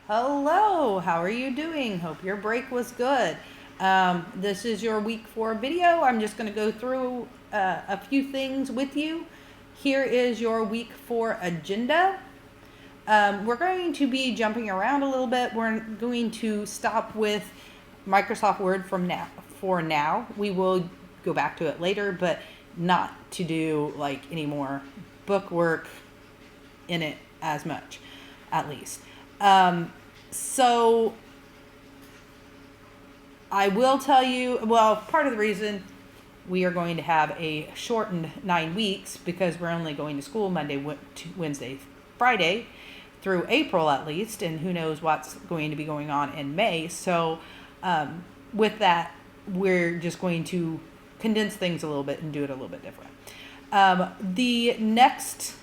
Hello, how are you doing? Hope your break was good. This is your week 4 video. I'm just going to go through a few things with you. Here is your week 4 agenda. We're going to be jumping around a little bit. We're going to stop with Microsoft Word from now. For now, we will go back to it later, but not to do like any more book work in it as much, at least. So I will tell you, well, part of the reason we are going to have a shortened 9 weeks because we're only going to school Monday, Wednesday, Friday through April at least, and who knows what's going to be going on in May. So with that, we're just going to condense things a little bit and do it a little bit different. The next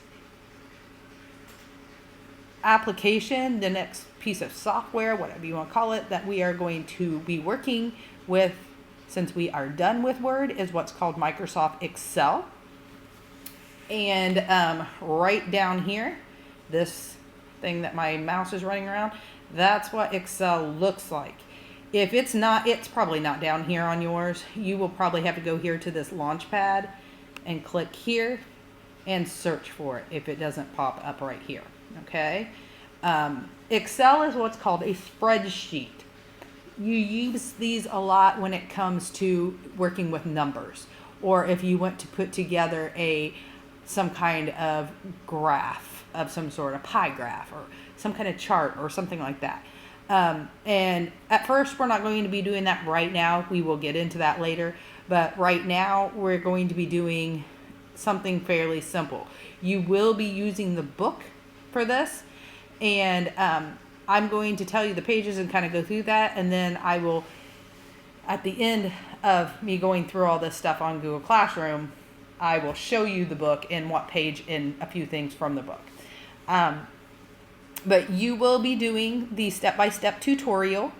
application, the next piece of software, whatever you want to call it, that we are going to be working with since we are done with Word is what's called Microsoft Excel. And right down here, this thing that my mouse is running around, that's what Excel looks like. If it's not, it's probably not down here on yours. You will probably have to go here to this launch pad and click here and search for it if it doesn't pop up right here. Okay. Excel is what's called a spreadsheet. You use these a lot when it comes to working with numbers, or if you want to put together some kind of graph of some sort, a pie graph or some kind of chart or something like that. And at first, we're not going to be doing that right now. We will get into that later. But right now, we're going to be doing something fairly simple. You will be using the book for this, and I'm going to tell you the pages and kind of go through that, and then I will, at the end of me going through all this stuff on Google Classroom, I will show you the book and what page and a few things from the book. But you will be doing the step-by-step tutorial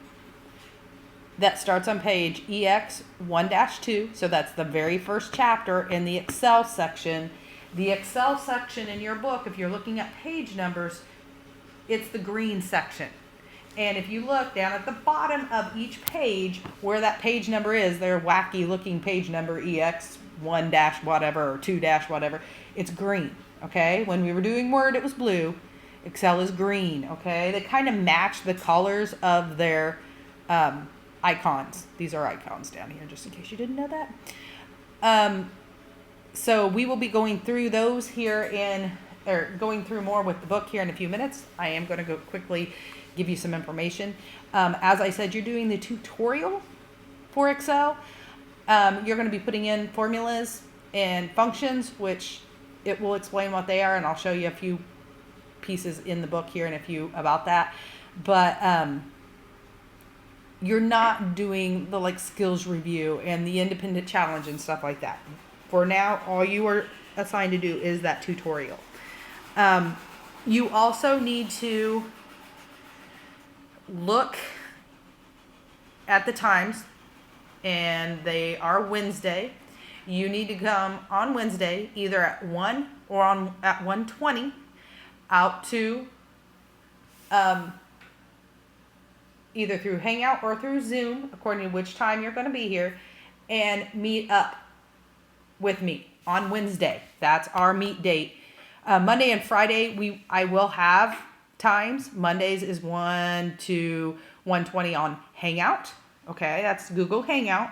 that starts on page EX 1-2. So that's the very first chapter in the Excel section. The Excel section in your book, if you're looking at page numbers, it's the green section. And if you look down at the bottom of each page where that page number is, their wacky looking page number EX 1- whatever or 2- whatever, it's green. Okay. When we were doing Word, it was blue. Excel is green. Okay. They kind of match the colors of their icons. These are icons down here, just in case you didn't know that. So we will be going through those here going through more with the book here in a few minutes. I am going to go quickly give you some information. As I said, you're doing the tutorial for Excel. You're going to be putting in formulas and functions, which it will explain what they are, and I'll show you a few pieces in the book here and a few about that. But you're not doing the skills review and the independent challenge and stuff like that. For now, all you are assigned to do is that tutorial. You also need to look at the times, and they are Wednesday. You need to come on Wednesday, either at 1 or at 1:20, out to either through Hangout or through Zoom, according to which time you're going to be here, and meet up with me on Wednesday. That's our meet date. Monday and Friday, I will have times. Mondays is 1 to 1:20 on Hangout. Okay, that's Google Hangout.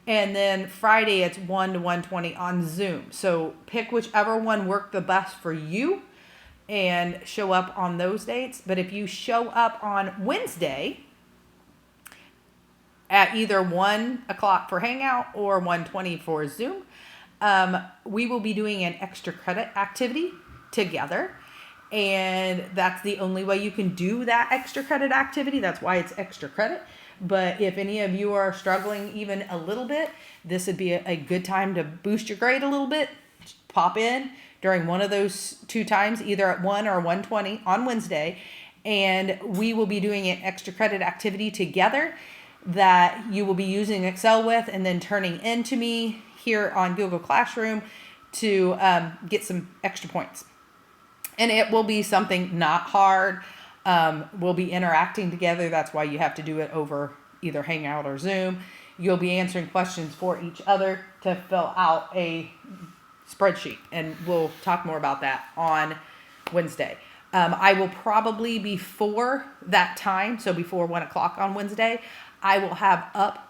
And then Friday, it's 1 to 1:20 on Zoom. So pick whichever one worked the best for you and show up on those dates. But if you show up on Wednesday at either 1 o'clock for Hangout or 1:20 for Zoom, we will be doing an extra credit activity together. And that's the only way you can do that extra credit activity. That's why it's extra credit. But if any of you are struggling even a little bit, this would be a good time to boost your grade a little bit. Just pop in during one of those two times, either at 1 or 1:20 on Wednesday. And we will be doing an extra credit activity together that you will be using Excel with and then turning into me here on Google Classroom to get some extra points. And it will be something not hard. We'll be interacting together. That's why you have to do it over either Hangout or Zoom. You'll be answering questions for each other to fill out a spreadsheet, and we'll talk more about that on Wednesday. I will probably before that time, so before 1 o'clock on Wednesday, I will have up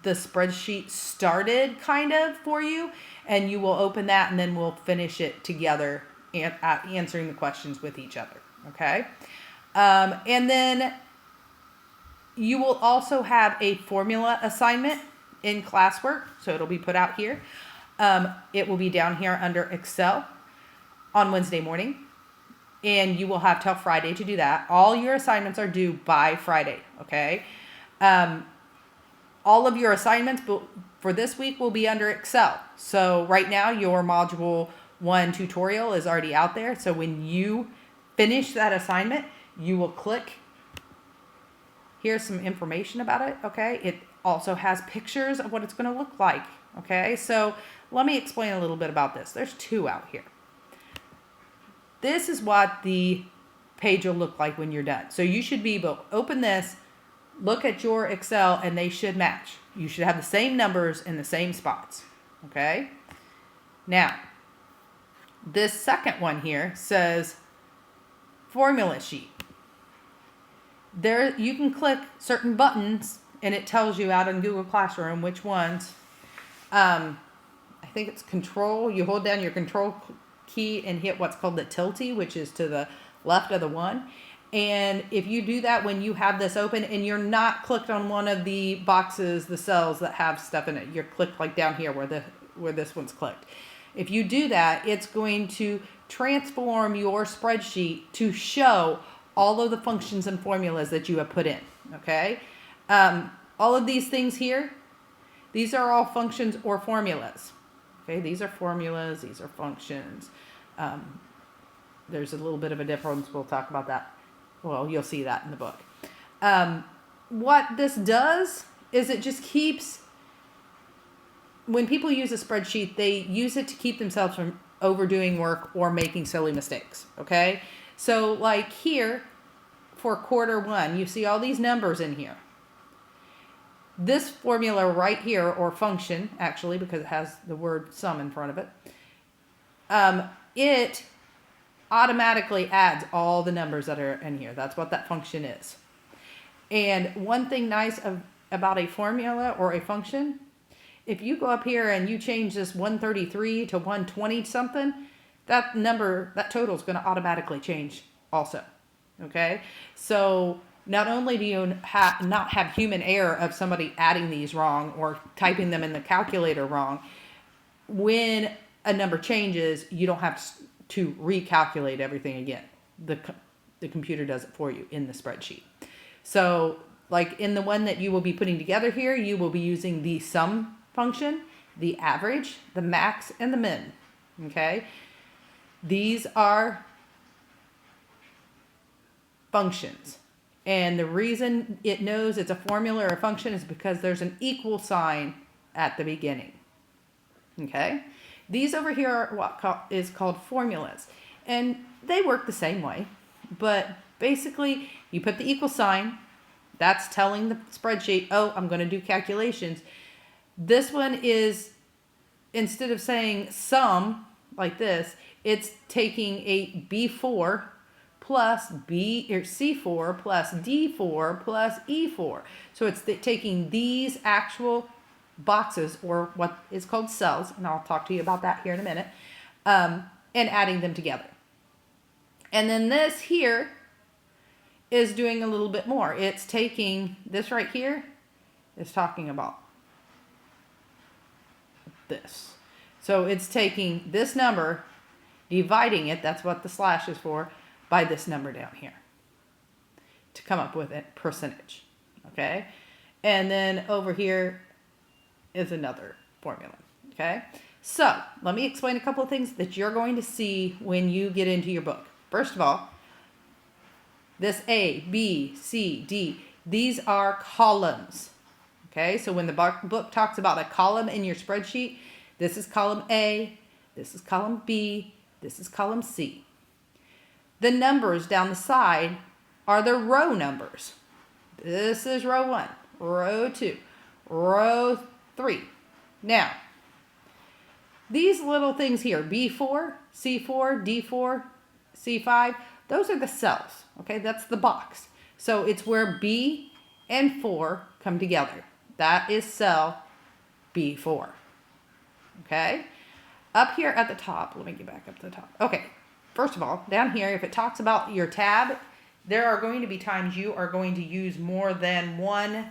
the spreadsheet started kind of for you, and you will open that, and then we'll finish it together and answering the questions with each other. Okay. And then you will also have a formula assignment in classwork. So it'll be put out here. It will be down here under Excel on Wednesday morning. And you will have till Friday to do that. All your assignments are due by Friday. Okay. All of your assignments for this week will be under Excel. So right now your module 1 tutorial is already out there. So when you finish that assignment, you will click. Here's some information about it. Okay. It also has pictures of what it's going to look like. Okay. So let me explain a little bit about this. There's 2 out here. This is what the page will look like when you're done. So you should be able to open this, look at your Excel, and they should match. You should have the same numbers in the same spots. Okay. Now, this second one here says formula sheet. There you can click certain buttons and it tells you out in Google Classroom which ones. I think it's control. You hold down your control key and hit what's called the tilde, which is to the left of the 1. And if you do that when you have this open and you're not clicked on one of the boxes, the cells that have stuff in it, you're clicked like down here where this one's clicked. If you do that, it's going to transform your spreadsheet to show all of the functions and formulas that you have put in. Okay. All of these things here, these are all functions or formulas. Okay. These are formulas. These are functions. There's a little bit of a difference. We'll talk about that. Well, you'll see that in the book. What this does is it just keeps, when people use a spreadsheet, they use it to keep themselves from overdoing work or making silly mistakes. Okay. So like here for quarter 1, you see all these numbers in here. This formula right here, or function actually, because it has the word sum in front of it, it automatically adds all the numbers that are in here. That's what that function is. And one thing nice about a formula or a function, if you go up here and you change this 133 to 120 something, that number, that total is going to automatically change also. Okay. So not only do you not have human error of somebody adding these wrong or typing them in the calculator wrong, when a number changes, you don't have to recalculate everything again. The computer does it for you in the spreadsheet. So like in the one that you will be putting together here, you will be using the sum function, the average, the max, and the min. Okay. These are functions. And the reason it knows it's a formula or a function is because there's an equal sign at the beginning. Okay. These over here are what is called formulas. And they work the same way. But basically, you put the equal sign. That's telling the spreadsheet, oh, I'm going to do calculations. This one is, instead of saying sum like this, it's taking a B4 plus C4 plus D4 plus E4. So it's taking these actual boxes, or what is called cells, and I'll talk to you about that here in a minute, and adding them together. And then this here is doing a little bit more. It's taking this right here, is talking about this. So it's taking this number, dividing it, that's what the slash is for, by this number down here to come up with a percentage. Okay. And then over here is another formula. Okay. So let me explain a couple of things that you're going to see when you get into your book. First of all, this A, B, C, D, these are columns. Okay. So when the book talks about a column in your spreadsheet, this is column A, this is column B, this is column C. The numbers down the side are the row numbers. This is row 1, row 2, row 3. Now, these little things here, B4, C4, D4, C5, those are the cells, okay? That's the box. So it's where B and 4 come together. That is cell B4, okay? Up here at the top, let me get back up to the top. Okay, first of all, down here, if it talks about your tab, there are going to be times you are going to use more than one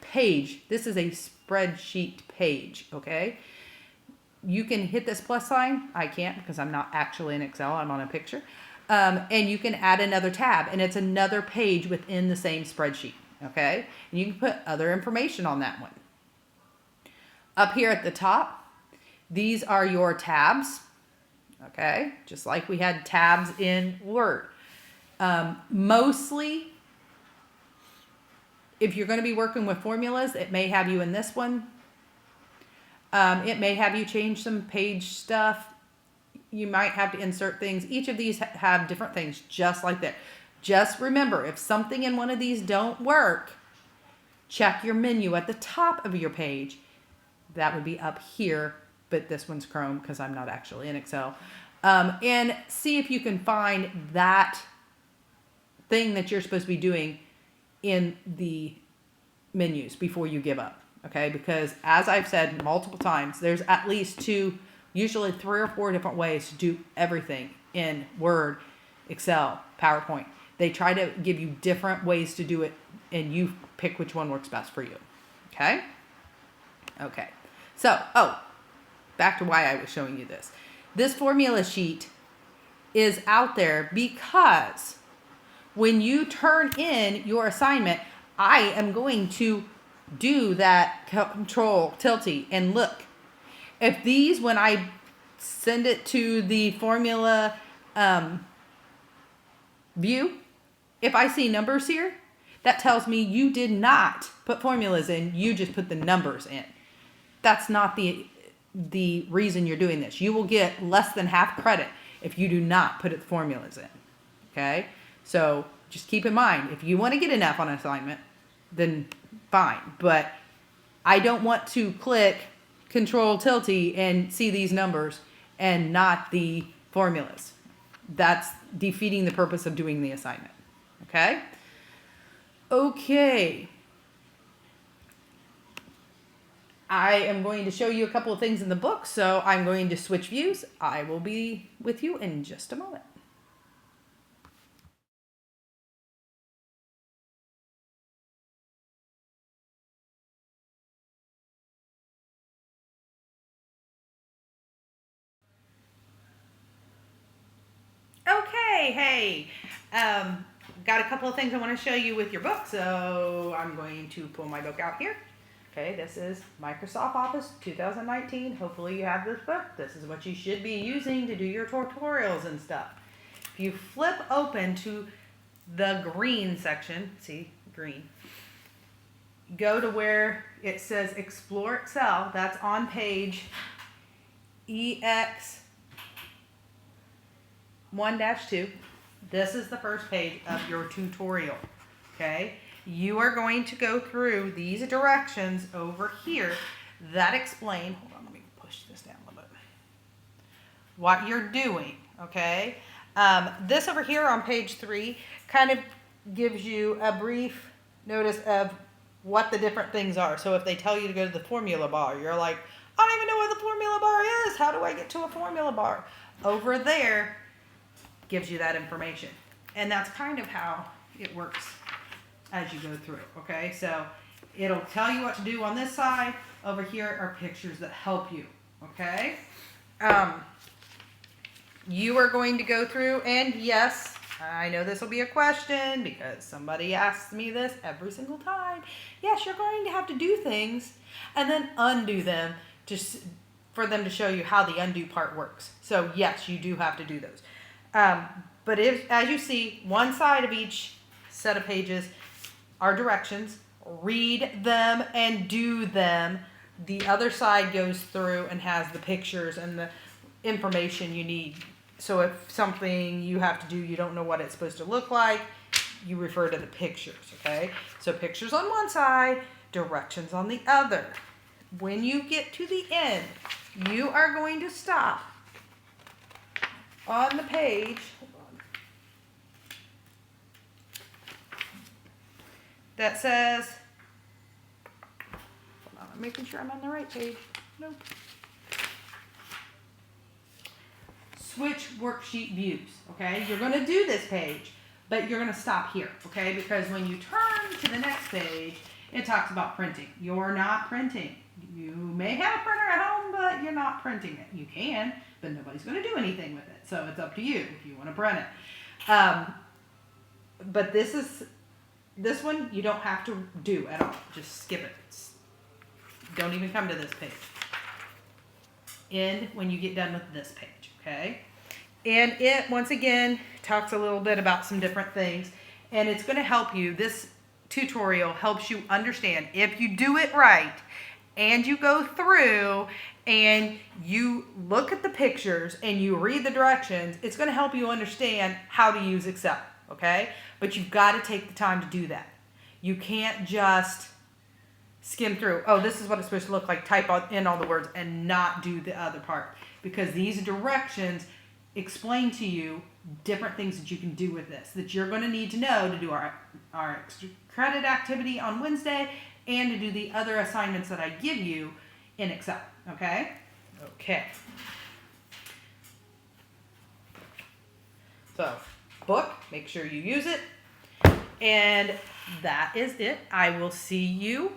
page. This is a spreadsheet page, okay? You can hit this plus sign. I can't because I'm not actually in Excel. I'm on a picture. And you can add another tab, and it's another page within the same spreadsheet, okay? And you can put other information on that one. Up here at the top, these are your tabs, okay? Just like we had tabs in Word. Mostly, if you're going to be working with formulas, it may have you in this one. It may have you change some page stuff. You might have to insert things. Each of these have different things, just like that. Just remember, if something in one of these don't work, check your menu at the top of your page. That would be up here, but this one's Chrome because I'm not actually in Excel. And see if you can find that thing that you're supposed to be doing in the menus before you give up, okay? Because as I've said multiple times, there's at least 2, usually 3 or 4 different ways to do everything in Word, Excel, PowerPoint. They try to give you different ways to do it, and you pick which one works best for you, okay? Okay, so, back to why I was showing you this. This formula sheet is out there because when you turn in your assignment, I am going to do that control tilty and look. If these, when I send it to the formula view, if I see numbers here, that tells me you did not put formulas in, you just put the numbers in. That's not the reason you're doing this. You will get less than half credit if you do not put the formulas in, okay? So just keep in mind, if you want to get an F on an assignment, then fine. But I don't want to click Control Tilty and see these numbers and not the formulas. That's defeating the purpose of doing the assignment, okay? Okay. I am going to show you a couple of things in the book, so I'm going to switch views. I will be with you in just a moment. Okay, hey, got a couple of things I want to show you with your book, so I'm going to pull my book out here. Okay, this is Microsoft Office 2019. Hopefully you have this book. This is what you should be using to do your tutorials and stuff. If you flip open to the green section, see, green, go to where it says Explore Excel. That's on page EX 1-2. This is the first page of your tutorial, okay? You are going to go through these directions over here that explain, hold on, let me push this down a little bit, what you're doing, okay? This over here on page 3 kind of gives you a brief notice of what the different things are. So if they tell you to go to the formula bar, you're like, I don't even know what the formula bar is. How do I get to a formula bar? Over there gives you that information. And that's kind of how it works as you go through, okay? So it'll tell you what to do on this side. Over here are pictures that help you, okay? You are going to go through, and yes, I know this will be a question because somebody asks me this every single time. Yes, you're going to have to do things and then undo them just for them to show you how the undo part works. So yes, you do have to do those. But if, as you see, one side of each set of pages are directions. Read them and do them. The other side goes through and has the pictures and the information you need So if something you have to do, you don't know what it's supposed to look like, you refer to the pictures, okay? So pictures on one side, directions on the other. When you get to the end, you are going to stop on the page. Hold on. That says, hold on, I'm making sure I'm on the right page. Nope. Switch worksheet views, okay? You're gonna do this page, but you're gonna stop here, okay? Because when you turn to the next page, it talks about printing. You're not printing. You may have a printer at home, but you're not printing it. You can, but nobody's gonna do anything with it. So it's up to you if you wanna print it. But this one you don't have to do at all. Just skip it. Don't even come to this page. End when you get done with this page, okay? And it, once again, talks a little bit about some different things, and it's going to help you. This tutorial helps you understand, if you do it right and you go through and you look at the pictures and you read the directions, it's going to help you understand how to use Excel, okay? But you've got to take the time to do that. You can't just skim through, oh, this is what it's supposed to look like, type in all the words, and not do the other part. Because these directions explain to you different things that you can do with this, that you're going to need to know to do our extra credit activity on Wednesday and to do the other assignments that I give you in Excel, okay? Okay. So, book, make sure you use it. And that is it. I will see you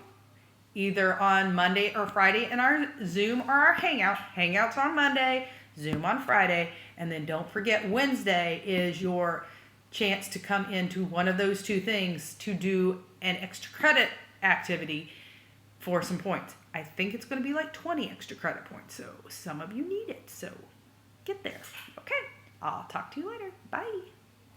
either on Monday or Friday in our Zoom or our Hangout. Hangout's on Monday, Zoom on Friday, and then don't forget Wednesday is your chance to come into one of those two things to do an extra credit activity for some points. I think it's going to be like 20 extra credit points, so some of you need it, so get there. Okay, I'll talk to you later. Bye.